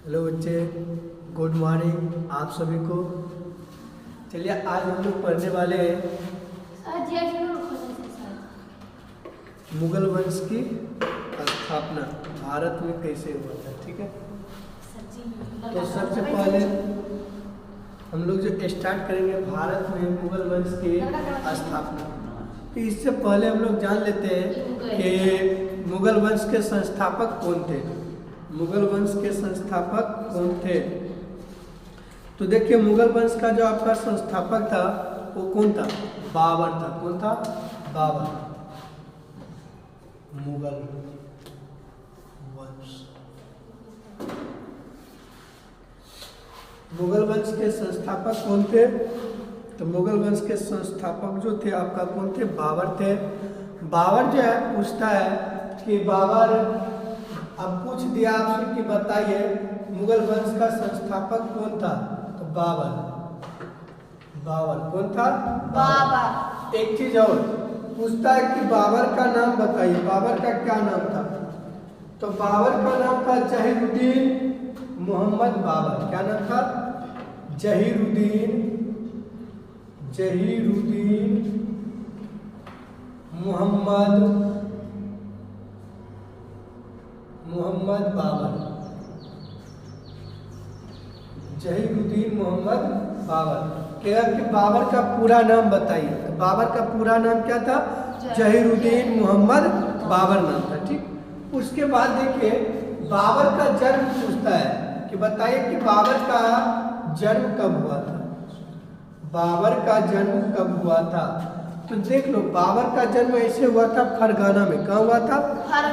Hello बच्चे, good morning आप सभी को। चलिए आज हम लोग पढ़ने वाले हैं मुगल वंश की स्थापना भारत में कैसे हुआ था। ठीक है, तो सबसे पहले हम लोग जो स्टार्ट करेंगे भारत में मुगल वंश की स्थापना। तो इससे पहले हम लोग जान लेते हैं कि मुगल वंश के संस्थापक कौन थे। मुगल वंश के संस्थापक कौन थे? तो देखिए, मुगल वंश का जो आपका संस्थापक था वो कौन था? बाबर था। कौन था? बाबर। मुगल वंश, मुगल वंश के संस्थापक कौन थे? तो मुगल वंश के संस्थापक जो थे आपका कौन थे? बाबर थे। बाबर जो है पूछता है कि बाबर, अब पूछ दिया आपसे कि बताइए मुगल वंश का संस्थापक कौन था? तो बाबर। बाबर कौन था? बाबर। एक चीज और पूछता है कि बाबर का नाम बताइए। बाबर का क्या नाम था? तो बाबर का नाम था जहीरुद्दीन मोहम्मद बाबर। क्या नाम था? जहीरुद्दीन मोहम्मद बाबर। जहीरुद्दीन मोहम्मद बाबर। कह कि बाबर का पूरा नाम बताइए। तो बाबर का पूरा नाम क्या था? जहीरुद्दीन मोहम्मद बाबर नाम था। ठीक, उसके बाद देखिए बाबर का जन्म पूछता है कि बताइए कि बाबर का जन्म कब हुआ था। बाबर का जन्म कब हुआ था? तो देख लो, बाबर का जन्म ऐसे हुआ था फरगाना में। कहाँ हुआ था?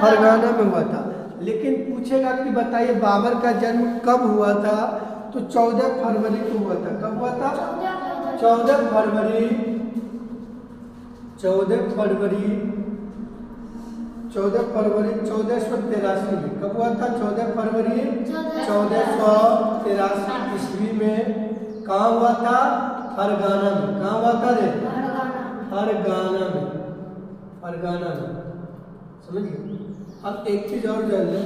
फरगाना में हुआ था। लेकिन पूछेगा कि बताइए बाबर का जन्म कब हुआ था? तो 14 फरवरी को हुआ था। कब हुआ था? 14 फरवरी 1483 में। कब हुआ था? 14 फरवरी 1483 ईस्वी में। कहाँ हुआ था? फरगाना में। कहाँ हुआ था रे? फरगाना में। समझिए। अब एक चीज और जान लें,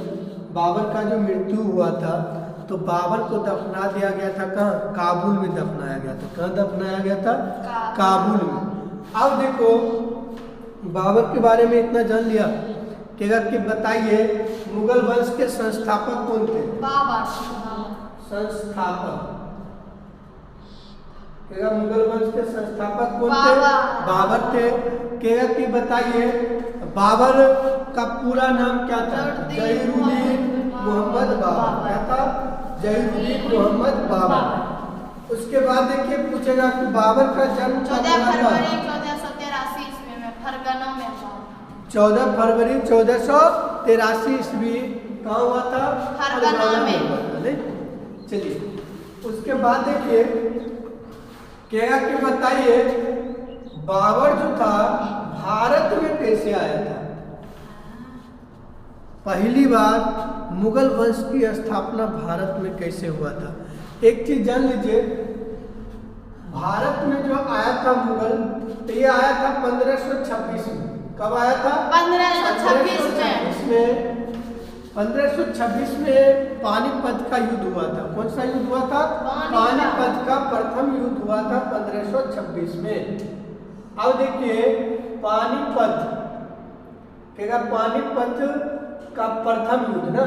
बाबर का जो मृत्यु हुआ था तो बाबर को दफना दिया गया था। कहाँ? काबुल में दफनाया गया था। कहाँ दफनाया गया था? काबुल में। अब देखो, बाबर के बारे में इतना जान लिया कि अगर कि बताइए मुगल वंश के संस्थापक कौन थे? बाबर। संस्थापक, मुगल वंश के संस्थापक कौन थे? बाबर थे। कहेगा कि बताइए बाबर का पूरा नाम क्या था? जहीरुद्दीन मोहम्मद बाबर। क्या था? जहीरुद्दीन मोहम्मद बाबर। उसके बाद देखिए पूछेगा कि बाबर का जन्म 14 फरवरी 1483 ईस्वी में फरगाना में हुआ। 14 फरवरी 1483 ईस्वी कहाँ हुआ था? फरगाना में। चलिए, उसके बाद देखिए क्या कि बताइए बाबर जो था भारत में कैसे आया था? पहली बार मुगल वंश की स्थापना भारत में कैसे हुआ था? एक चीज जान लीजिए, भारत में जो आया था मुगल, तो ये आया था 1526 में। कब आया था? 1526 में। 1526 में पानीपत का युद्ध हुआ था। कौन सा युद्ध हुआ था? पानीपत का प्रथम युद्ध हुआ था 1526 में। अब देखिए पानीपत, क्या पानीपत का प्रथम युद्ध ना,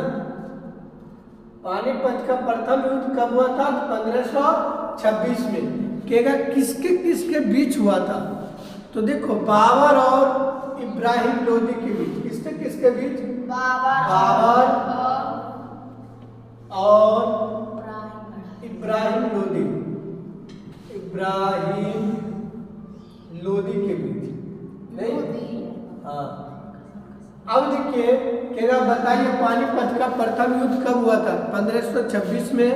पानीपत का प्रथम युद्ध कब हुआ था? 1526 में। क्या किसके किसके बीच हुआ था? तो देखो बाबर और इब्राहिम लोदी के बीच। किसके किसके बीच? बाबर और इब्राहिम लोदी के बीच। नहीं? हाँ। अब देखिए क्या बताइए पानीपत का प्रथम युद्ध कब हुआ था? 1526 में।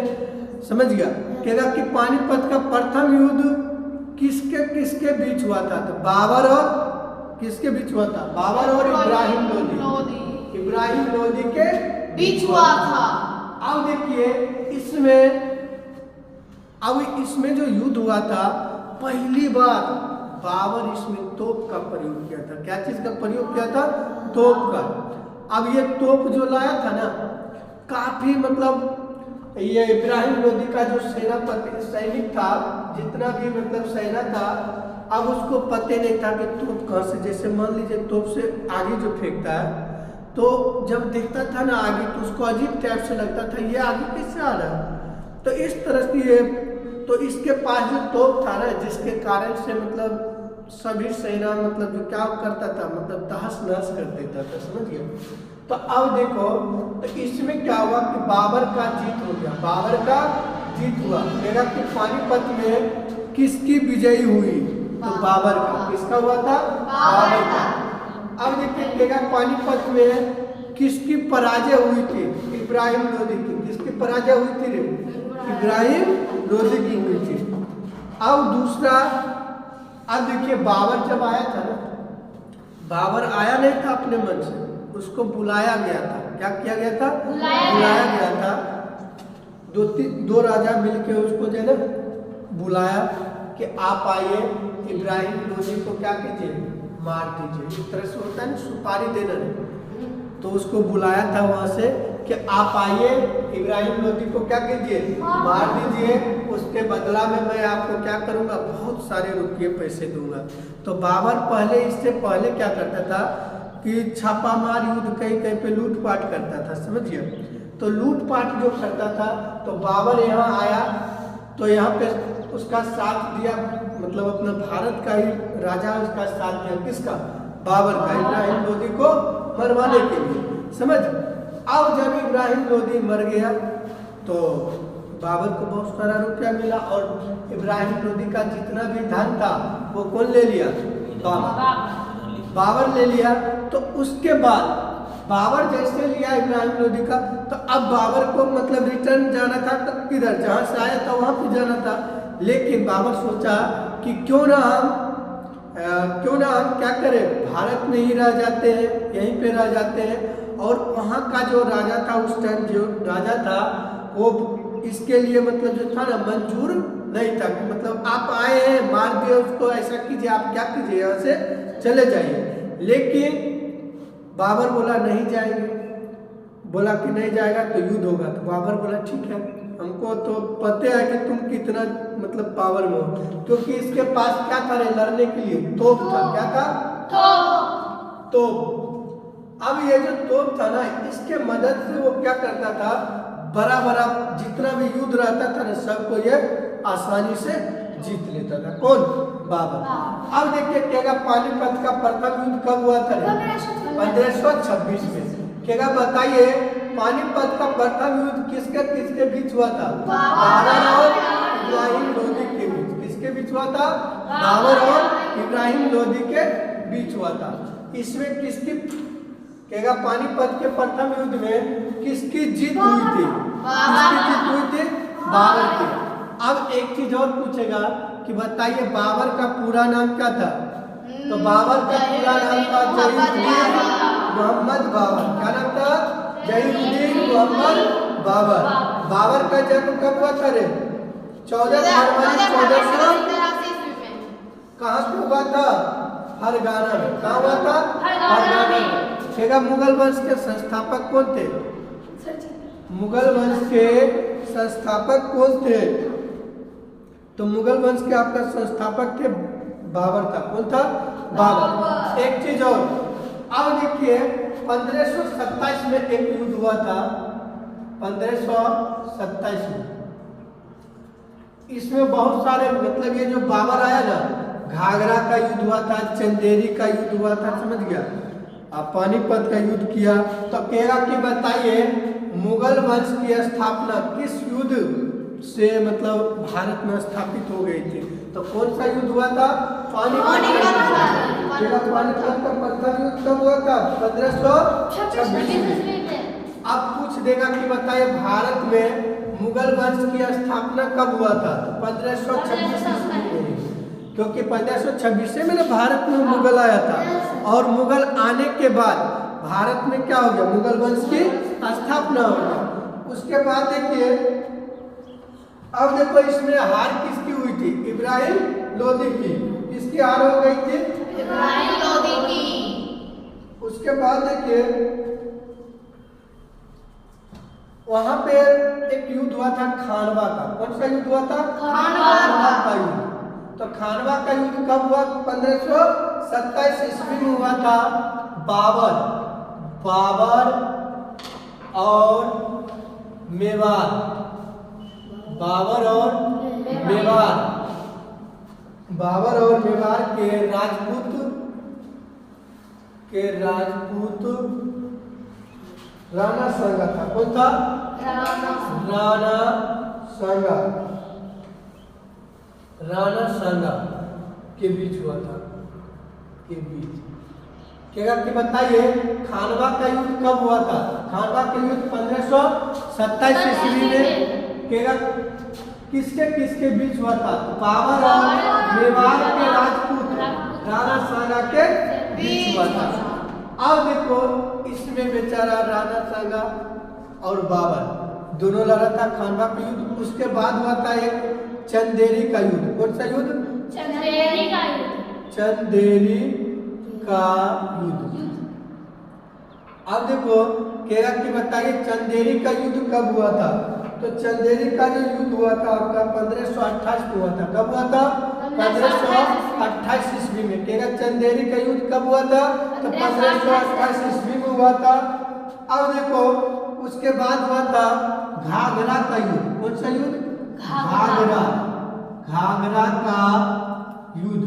समझ गया? क्या कि पानीपत का प्रथम युद्ध किसके किसके बीच हुआ था? तो बाबर और किसके बीच हुआ था? बाबर और इब्राहिम लोदी के बीच हुआ था। अब देखिए इसमें जो युद्ध हुआ था, पहली बार बाबर इसमें तोप का प्रयोग किया था। क्या चीज का प्रयोग किया था? तोप का। अब ये तोप जो लाया था ना, काफी मतलब ये इब्राहिम लोदी का जो सेनापति सैनिक था, जितना भी मतलब सेना था, अब उसको पता नहीं था कि तोप कहाँ से, जैसे मान लीजिए तोप से आगे जो फेंकता है, तो जब देखता था ना आगे तो उसको अजीब टाइप से लगता था, ये आगे कैसे आ रहा है। तो इस तरह से ये, तो इसके पास जो तोप था ना, जिसके कारण से मतलब सभी सेना मतलब जो क्या करता था, मतलब तहस नहस कर देता था, समझ गए। तो अब देखो, तो इसमें क्या हुआ कि बाबर का जीत हो गया, बाबर का जीत हुआ। मेरा कि पानीपत में किसकी विजयी हुई, तो बाबर का। किसका हुआ था, बाबर का। अब देखिएगा पानीपत में किसकी पराजय हुई थी, इब्राहिम लोदी की। किसकी पराजय हुई थी रे, इब्राहिम लोदी की हुई थी। अब दूसरा, अब देखिए बाबर जब आया था ना, बाबर आया नहीं था अपने मन से, उसको बुलाया गया था। क्या किया गया था, बुलाया गया था। दो राजा मिलके उसको जो है ना बुलाया कि आप आइए, इब्राहिम लोदी को क्या कीजिए, मार दीजिए। इस तरह से होता है ना, सुपारी देना नहीं। तो उसको बुलाया था वहां से कि आप आइए, इब्राहिम लोदी को क्या कीजिए, मार दीजिए। उसके बदला में मैं आपको क्या करूंगा, बहुत सारे रुपये पैसे दूंगा। तो बाबर पहले, इससे पहले क्या करता था कि छापामार युद्ध कहीं कहीं पे लूटपाट करता था, समझिए। तो लूटपाट जो करता था, तो बाबर यहाँ आया तो यहाँ पे उसका साथ दिया, मतलब अपना भारत का ही राजा उसका साथ दिया। किसका, बाबर का, इब्राहिम लोदी को मरवाने के लिए, समझ। अब जब इब्राहिम लोदी मर गया तो बाबर को बहुत सारा रुपया मिला, और इब्राहिम लोदी का जितना भी धन था वो कौन ले लिया, बाबर ले लिया। तो उसके बाद बाबर जैसे लिया इब्राहिम लोदी का, तो अब बाबर को मतलब रिटर्न जाना था, तो किधर, जहाँ से आया था वहाँ पे जाना था। लेकिन बाबर सोचा कि क्यों ना हम क्या करें, भारत में ही रह जाते हैं, यहीं पे रह जाते हैं। और वहाँ का जो राजा था उस टाइम, जो राजा था वो इसके लिए मतलब जो था ना मंजूर नहीं था कि मतलब आप आए हैं, मार दिए उसको, ऐसा कीजिए, आप क्या कीजिए, यहाँ से चले जाइए। लेकिन बाबर बोला नहीं जाएंगे, बोला कि नहीं जाएगा तो युद्ध होगा। तो बाबर बोला ठीक है, हमको तो पता है कि तुम कितना मतलब पावर में हो, क्योंकि इसके पास क्या था लड़ने के लिए, तोप था। क्या था, तोप। अब ये जो तोप था ना, इसके मदद से वो क्या करता था, बड़ा बड़ा जितना भी युद्ध रहता था ना, सबको ये आसानी से जीत लेता था। कौन, बाबर। अब देखिए क्या, पानीपत का प्रथम युद्ध कब हुआ था, 1526 में। क्या बताइए, पानीपत का प्रथम युद्ध किसके बीच हुआ था, बाबर और इब्राहिम लोदी के बीच। किसके बीच हुआ था, बाबर और इब्राहिम लोदी के बीच हुआ था। इसमें किसकी, कहेगा पानीपत के प्रथम युद्ध में किसकी जीत हुई थी, किसकी जीत हुई थी, बाबर की। अब एक चीज और पूछेगा कि बताइए बाबर का पूरा नाम क्या था, तो बाबर का पूरा नाम था जहीरुद्दीन मोहम्मद बाबर। क्या नाम था, जहीरुद्दीन मोहम्मद बाबर। बाबर का जन्म कब हुआ था रे, 14 फरवरी 1483 में। कहाँ पे हुआ था, फरगाना में। कहाँ हुआ था, फरगाना में। मुगल वंश के संस्थापक कौन थे, मुगल वंश के संस्थापक कौन थे, तो मुगल वंश के आपका संस्थापक थे बाबर था। कौन था, बाबर। एक चीज और, अब देखिए 1527 में एक युद्ध हुआ था, 1527 में। इसमें बहुत सारे मतलब ये जो बाबर आया ना, घाघरा का युद्ध हुआ था, चंदेरी का युद्ध हुआ था, समझ गया। अब पानीपत का युद्ध किया। तो कहेगा कि बताइए मुगल वंश की स्थापना किस युद्ध से मतलब भारत में स्थापित हो गई थी, तो कौन सा युद्ध हुआ था, पानीपत का प्रथम युद्ध कब हुआ था, 1526 में। अब पूछ देगा कि बताइए भारत में मुगल वंश की स्थापना कब हुआ था, तो 1526 में, क्योंकि 1526 में ना भारत में मुगल आया था। और मुगल आने के बाद भारत में क्या हो गया, मुगल वंश की स्थापना हो गई। उसके बाद देखिए, अब देखो इसमें हार किसकी हुई थी, इब्राहिम लोदी की। किसकी हार हो गई थी, इब्राहिम लोदी की। उसके बाद देखिए वहां पे एक युद्ध हुआ था खानवा का। कौन सा युद्ध हुआ था? खानवा का युद्ध। तो खानवा का युद्ध कब हुआ? 1527 ईस्वी में हुआ था। बाबर और मेवाड़, बाबर और मेवाड़ के राजपूत राणा सांगा था। कौन था? राणा सांगा के बीच हुआ था। क्या बताइए खानवा का युद्ध कब हुआ था? खानवा का युद्ध 1527 ईस्वी में किसके बीच हुआ था? बाबर और मेवाड़ के राजपूत राणा सांगा के बीच हुआ था। अब देखो इसमें बेचारा राणा सांगा और बाबर दोनों लड़ा था खानवा का युद्ध। उसके बाद हुआ था एक चंदेरी का युद्ध। कौन सा युद्ध? चंदेरी का युद्ध। अब देखो केरल की बताइए चंदेरी का युद्ध कब हुआ था? तो चंदेरी का जो युद्ध हुआ था आपका 1528 में हुआ था। कब हुआ था? 1528 ईस्वी में। केरल चंदेरी का युद्ध कब हुआ था? तो 1528 ईस्वी में हुआ था। अब देखो उसके बाद हुआ था घाघरा का युद्ध। कौन सा युद्ध? घाघरा का युद्ध।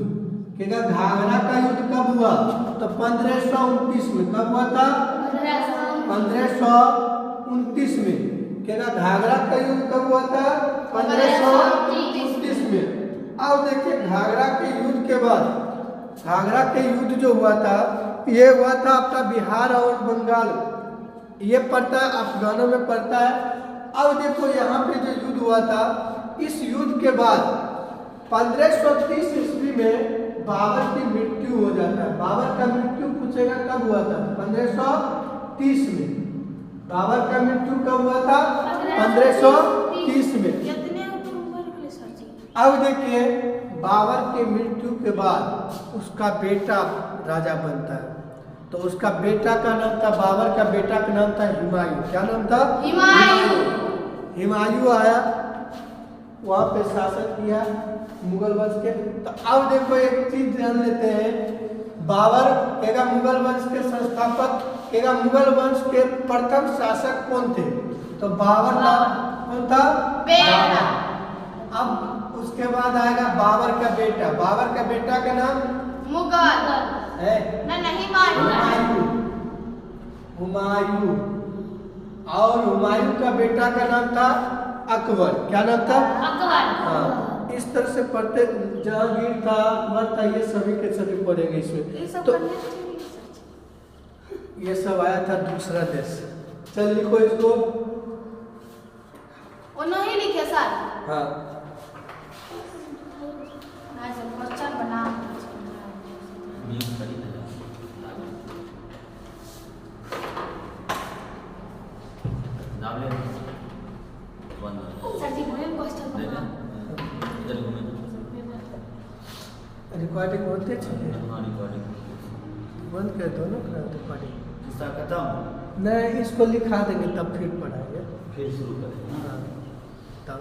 घाघरा का युद्ध कब हुआ? तो 1529 में। कब हुआ था? 1529 में। घाघरा का युद्ध कब हुआ था? 1529 में। अब देखिए घाघरा के युद्ध के बाद घाघरा के युद्ध जो हुआ था ये हुआ था आपका बिहार और बंगाल, ये पड़ता है अफगानों में पड़ता है। अब देखो यहाँ पे जो युद्ध हुआ था, इस युद्ध के बाद 1530 ईस्वी में बाबर की मृत्यु हो जाता है। बाबर का मृत्यु पूछेगा कब हुआ था? 1530 में। बाबर का मृत्यु कब हुआ था? 1530 में। अब देखिए बाबर की मृत्यु के बाद उसका बेटा राजा बनता है। तो उसका बेटा का नाम था, बाबर का बेटा का नाम था हुमायूं। क्या नाम था? हुमायूं आया, वहां पे शासन किया मुगल वंश के। तो अब देखो एक चीज जान लेते हैं, बाबर केगा मुगल वंश के संस्थापक, केगा मुगल वंश के प्रथम शासक कौन थे? तो बाबर का कौन था? बेटा। अब उसके बाद आएगा बाबर का बेटा। बाबर का बेटा का नाम मुगल है हुमायूं। और हुमायूं का बेटा का नाम था अकबर। क्या नाम था? अकबर। हाँ, इस तरह से पढ़ते जहांगीर था, अकबर था, ये सभी के सभी पढ़ेंगे इसमें। तो ये सब आया था दूसरा देश। चल लिखो इसको। वो नहीं लिखे सर। हाँ क्वेश्चन बना रिकॉर्डिंग होते चाहिए। बंद कर दो ना रिकॉर्डिंग। नहीं, इसको लिखा देंगे तब फिर पढ़ाएंगे, फिर शुरू करेंगे। हाँ तब।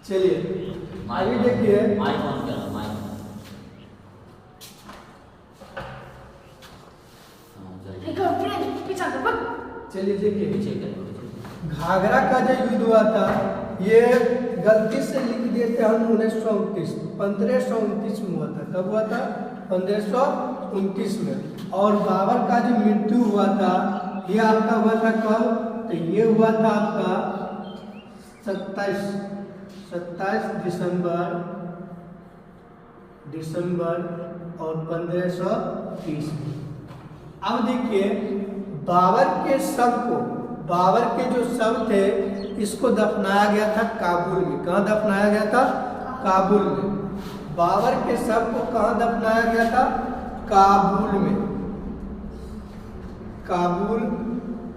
चलिए आगे देखिए। माइक ऑन करना, माइक चलिए देखिए पीछे कर। घाघरा का जो युद्ध हुआ था ये गलती से लिख दिए थे हम 1929 1529 में हुआ था। कब हुआ था? 1529 में। और बाबर का जो मृत्यु हुआ था ये आपका हुआ था कब? तो ये हुआ था आपका 27 दिसंबर और 1530 में। अब देखिए बाबर के जो शव थे इसको दफनाया गया था काबुल में। कहाँ दफनाया गया था? काबुल में। बाबर के शव को कहाँ दफनाया गया था? काबुल में।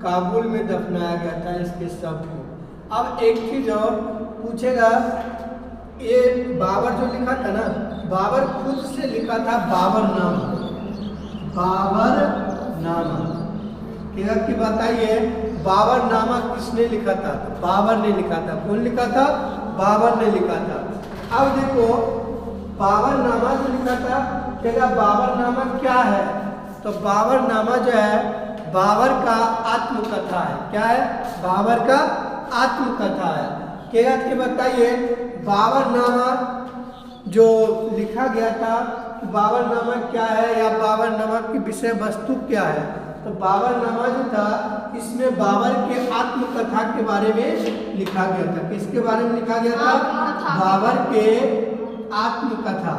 काबुल में दफनाया गया था इसके शव को। अब एक चीज और पूछेगा, ये बाबर जो लिखा था ना, बाबर खुद से लिखा था बाबर नाम। बाबरनामा। क्या कि बताइए बाबरनामा किसने लिखा था? तो बाबर ने लिखा था। कौन लिखा था? बाबर ने लिखा था। अब देखो बाबरनामा जो लिखा था, क्या बाबरनामा क्या है? तो बाबरनामा जो है बाबर का आत्मकथा है। क्या है? बाबर का आत्मकथा है। क्या कि बताइए बाबरनामा जो लिखा गया था, बाबरनामा क्या है या बाबरनामा की विषय वस्तु क्या है? तो बाबरनामा जो था इसमें बाबर के आत्मकथा के बारे में लिखा गया था। किसके बारे में लिखा गया था? बाबर के आत्मकथा,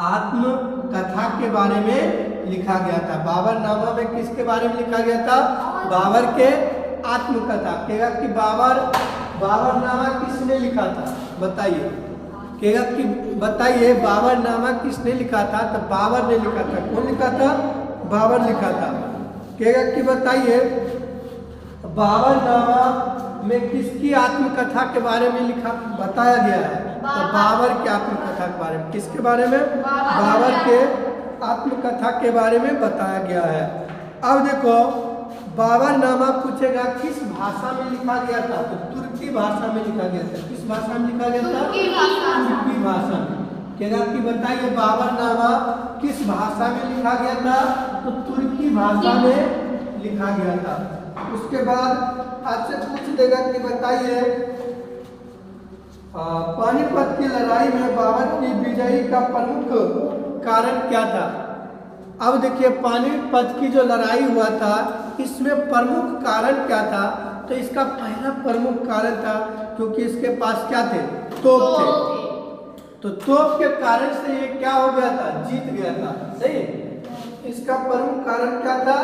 आत्मकथा के बारे में लिखा गया था। बाबरनामा में किसके बारे में लिखा गया था? बाबर के आत्मकथा। कहेगा कि बाबरनामा किसने लिखा था? बताइए। कहेगा कि बताइए बाबरनामा किसने लिखा था? तो बाबर ने लिखा था। कौन लिखा था? बाबर लिखा था। कहेगा कि बताइए बाबरनामा में किसकी आत्मकथा के बारे में लिखा बताया गया है? तो बाबर की आत्मकथा के बारे में। किसके बारे में? बाबर के आत्मकथा के बारे में बताया गया है। अब देखो बाबरनामा पूछेगा किस भाषा में लिखा गया था? तो तुर्की भाषा में लिखा गया था। किस भाषा में लिखा गया था? तुर्की भाषा में। कहेगा कि बताइए बाबरनामा किस भाषा में लिखा गया था? तो तुर्की भाषा में लिखा गया था। उसके बाद आपसे पूछ देगा कि बताइए पानीपत की लड़ाई में बाबर की विजयी का प्रमुख कारण क्या था? अब देखिए पानीपत की जो लड़ाई हुआ था इसमें प्रमुख कारण क्या था? तो इसका पहला प्रमुख कारण था क्योंकि इसके पास क्या थे? तोप थे। तो तोप के कारण से ये क्या हो गया था? जीत गया था। सही। इसका प्रमुख कारण क्या था?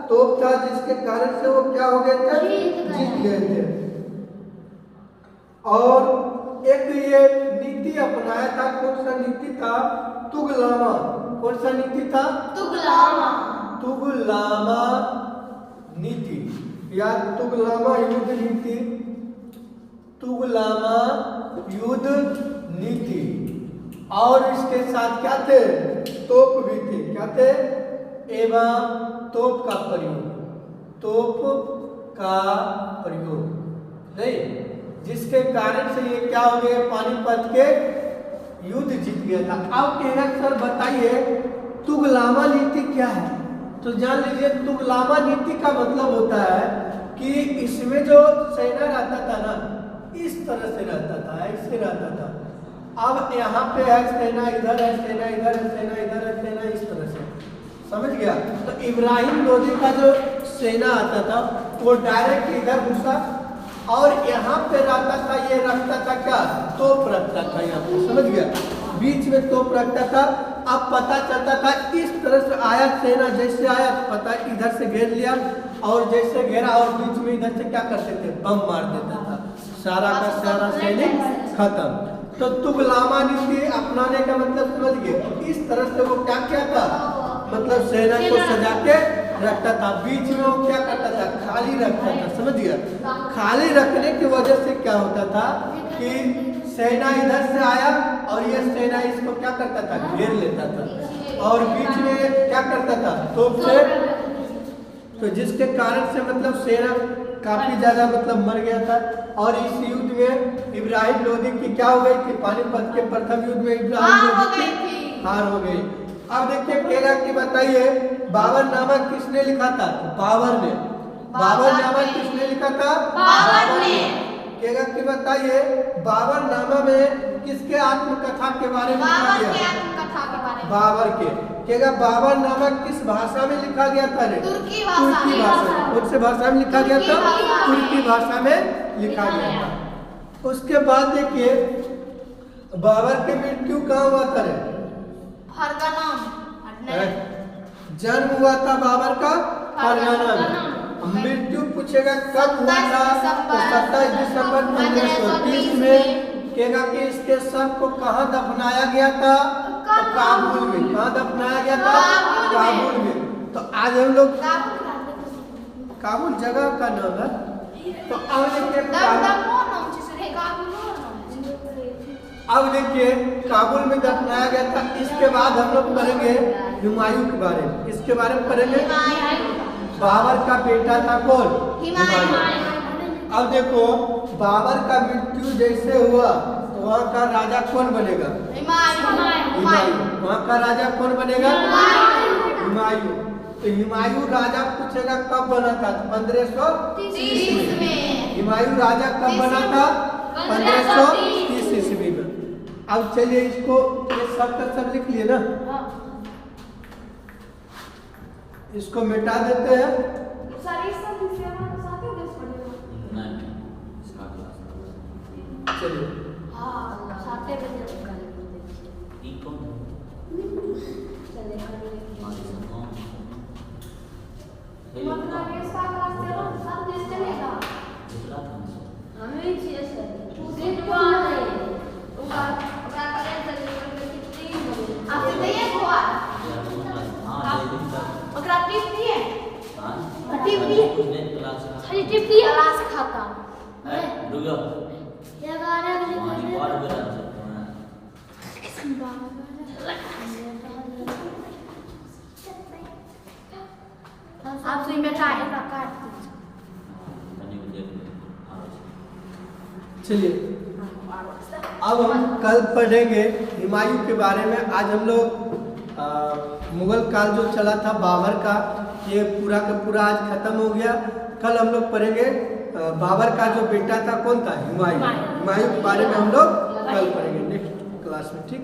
तोप था, जिसके कारण से वो क्या हो गए थे? जीत गए थे। और एक ये नीति अपनाया था। कौन सा नीति था? तुगलामा। कौन सा नीति था? तुगलामा नीति या तुगलामा युद्ध नीति। तुगलामा युद्ध नीति। और इसके साथ क्या थे? तोप भी थे। क्या थे? एवं तोप का प्रयोग। तोप का प्रयोग नहीं, जिसके कारण से ये क्या हो गया? पानीपत के युद्ध जीत गया था। अब कहेगा सर बताइए तुगलामा नीति क्या है? तो जान लीजिए तुगलामा नीति का मतलब होता है कि इसमें जो सेना रहता था ना इस तरह से रहता था, ऐसे रहता था। अब यहाँ पे है सेना, इधर है सेना, इधर है सेना, इधर है सेना, इस तरह से। समझ गया? तो इब्राहिम लोदी का जो सेना आता था वो डायरेक्ट इधर घुसा और यहाँ पे रहता था। ये रखता था क्या? तोप रखता था यहाँ पे। समझ गया? बीच में तोप रखता था। अब पता चलता था इस तरह से आया सेना, जैसे आया पता इधर से घेर लिया और जैसे घेरा और बीच में इधर से क्या करते थे? बम मार देता था। सारा का सारा सैनिक खत्म। तो तुगलामा नीति अपनाने का मतलब समझ गए? इस तरह से वो क्या किया था? मतलब सेना को सजा के रखता था। बीच में वो क्या करता था? खाली रखता था। समझ गया? खाली रखने की वजह से क्या होता था कि सेना इधर से आया और ये सेना इसको क्या करता था? घेर लेता था और बीच में क्या करता था? तोप से। तो जिसके कारण से मतलब सेना काफी ज्यादा मतलब मर गया था। और इस युद्ध में इब्राहिम लोदी की क्या हो गई थी? पानीपत के प्रथम युद्ध में इब्राहिम लोदी की हार हो गई। अब देखिए केगा की बताइए बाबरनामा किसने लिखा था? बाबर ने। बाबरनामा किसने लिखा था? बाबर ने। केगा की बताइए बाबरनामा में किसके आत्मकथा के बारे में लिखा गया? बाबर के। केगा बाबरनामा किस भाषा में लिखा गया था? तुर्की भाषा। कौन से भाषा में लिखा गया था? तुर्की भाषा में लिखा गया था। उसके बाद देखिए बाबर की मृत्यु कहाँ हुआ था? जन्म हुआ था बाबर का फरगाना में। मृत्यु पूछेगा कब हुआ था? तो 27 दिसंबर 1530 में। कहेगा कि इसके शव को कहाँ दफनाया गया था? तो काबुल में। कहाँ दफनाया गया था? काबुल में। तो आज हम लोग काबुल जगह का नाम है। तो अब देखिए काबुल में दफनाया गया था। इसके बाद हम लोग पढ़ेंगे हुमायूं के बारे में। इसके बारे में पढ़ेंगे। बाबर का बेटा था कौन? हुमायूं। अब देखो बाबर का मृत्यु जैसे हुआ तो वहाँ का राजा कौन बनेगा? हुमायूं। वहाँ का राजा कौन बनेगा? हुमायूं। तो हुमायूं राजा पूछेगा कब बना था? 1530 में। हुमायूं राजा कब बना था? 1530 ईस्वी में। अब चलिए इसको ये सब का सब लिख लिए ना, इसको मिटा देते हैं। चलिए चलिए अब हम कल पढ़ेंगे हुमायूं के बारे में। आज हम लोग मुगल काल जो चला था बाबर का, ये पूरा का पूरा आज खत्म हो गया। कल हम लोग पढ़ेंगे बाबर का जो बेटा था कौन था? हुमायूं। हुमायूं के बारे में हम लोग कल पढ़ेंगे नेक्स्ट क्लास में, ठीक।